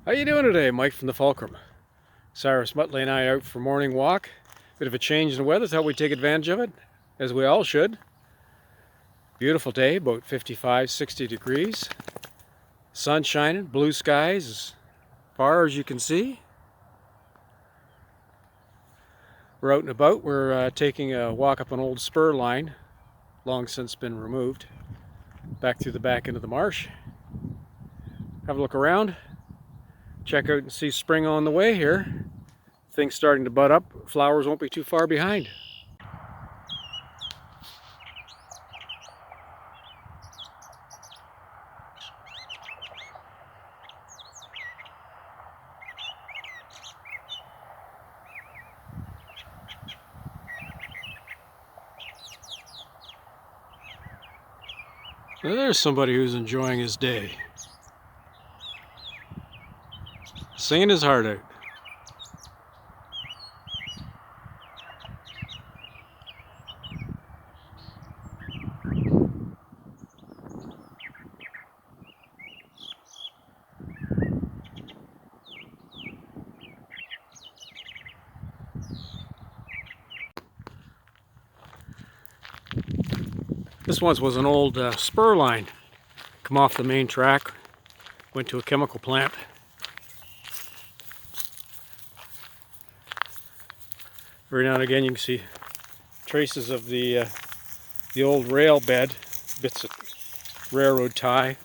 How you doing today? Mike from the Fulcrum. Cyrus Muttley and I out for morning walk. Bit of a change in the weather, thought we'd take advantage of it, as we all should. Beautiful day, about 55, 60 degrees. Sun shining, blue skies as far as you can see. We're out and about. We're taking a walk up an old spur line, long since been removed, back through the back end of the marsh. Have a look around. Check out and see spring on the way here. Things starting to bud up. Flowers won't be too far behind. There's somebody who's enjoying his day. Singing his heart out. This once was an old spur line. Come off the main track, went to a chemical plant. Every now and again you can see traces of the old rail bed, bits of railroad tie.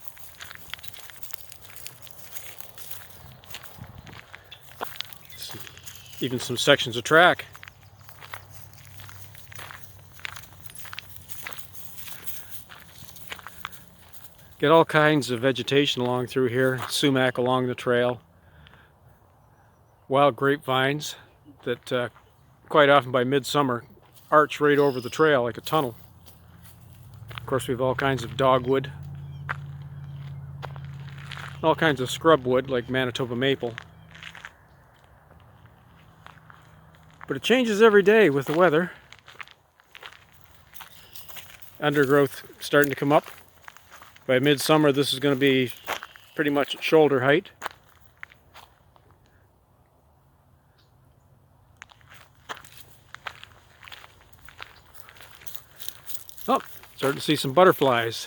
Even some sections of track. Get all kinds of vegetation along through here, sumac along the trail, wild grapevines that quite often by midsummer arch right over the trail like a tunnel. Of course we have all kinds of dogwood, all kinds of scrub wood like Manitoba maple. But it changes every day with the weather. Undergrowth starting to come up. By midsummer, this is going to be pretty much at shoulder height. Oh, starting to see some butterflies.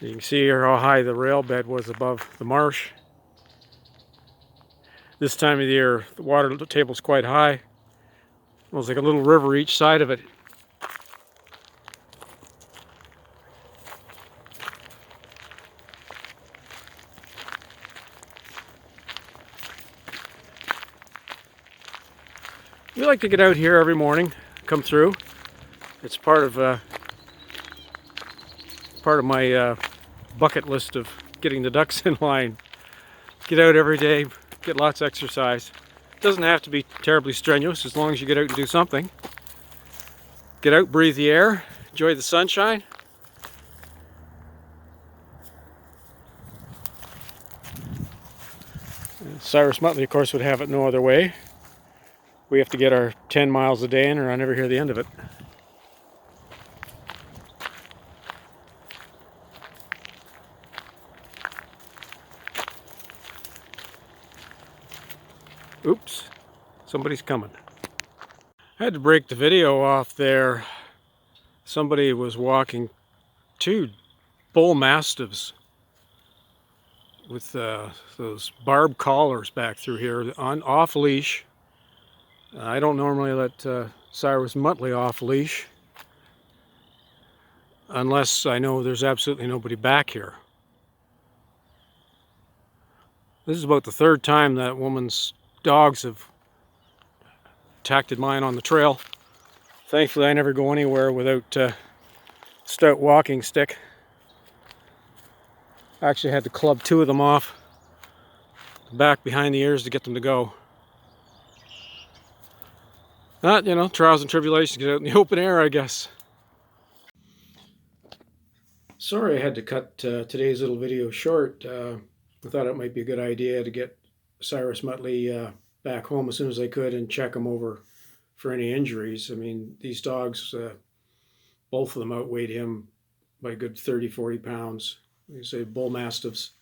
You can see here how high the rail bed was above the marsh. This time of the year, the water table is quite high. It was like a little river each side of it. We like to get out here every morning, come through. It's part of my bucket list of getting the ducks in line. Get out every day, get lots of exercise. Doesn't have to be terribly strenuous as long as you get out and do something. Get out, breathe the air, enjoy the sunshine. Cyrus Muttley, of course, would have it no other way. We have to get our 10 miles a day in or I never hear the end of it. Oops, somebody's coming. I had to break the video off there. Somebody was walking two bull mastiffs with those barb collars back through here on off leash. I don't normally let Cyrus Muttley off leash unless I know there's absolutely nobody back here. This is about the third time that woman's dogs have attacked mine on the trail. Thankfully I never go anywhere without stout walking stick. I actually had to club two of them off the back behind the ears to get them to go. Not, you know, trials and tribulations, get out in the open air, I guess. Sorry I had to cut today's little video short. I thought it might be a good idea to get Cyrus Muttley back home as soon as I could and check him over for any injuries. I mean, these dogs, both of them outweighed him by a good 30, 40 pounds. You say bull mastiffs.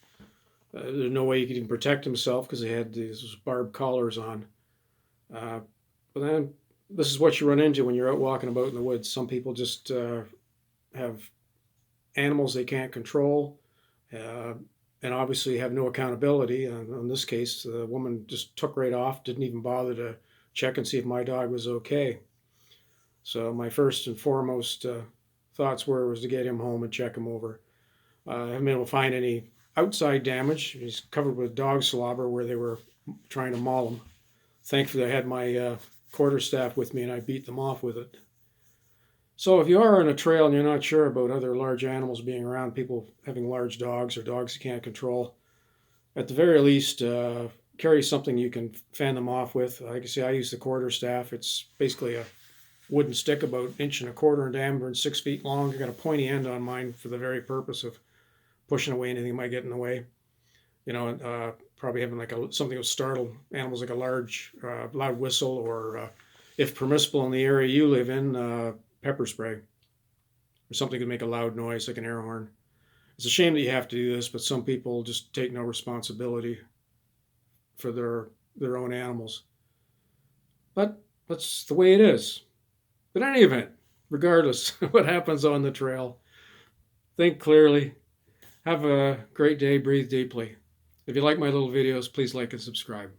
There's no way he could even protect himself because they had these barbed collars on. Uh, but then this is what you run into when you're out walking about in the woods. Some people just have animals they can't control, uh, and obviously have no accountability. In this case, the woman just took right off, didn't even bother to check and see if my dog was okay. So my first and foremost thoughts was to get him home and check him over. I haven't been able to find any outside damage. He's covered with dog slobber where they were trying to maul him. Thankfully, I had my quarterstaff with me and I beat them off with it. So if you are on a trail and you're not sure about other large animals being around, people having large dogs or dogs you can't control, at the very least, carry something you can fan them off with. Like I say, I use the quarterstaff. It's basically a wooden stick about an inch and a quarter in diameter and 6 feet long. I got a pointy end on mine for the very purpose of pushing away anything that might get in the way. Probably having like something that will startle animals, like a large, loud whistle, or if permissible in the area you live in, pepper spray or something that can make a loud noise like an air horn. It's a shame that you have to do this, but some people just take no responsibility for their own animals. But that's the way it is. But in any event, regardless of what happens on the trail, think clearly, have a great day, breathe deeply. If you like my little videos, please like and subscribe.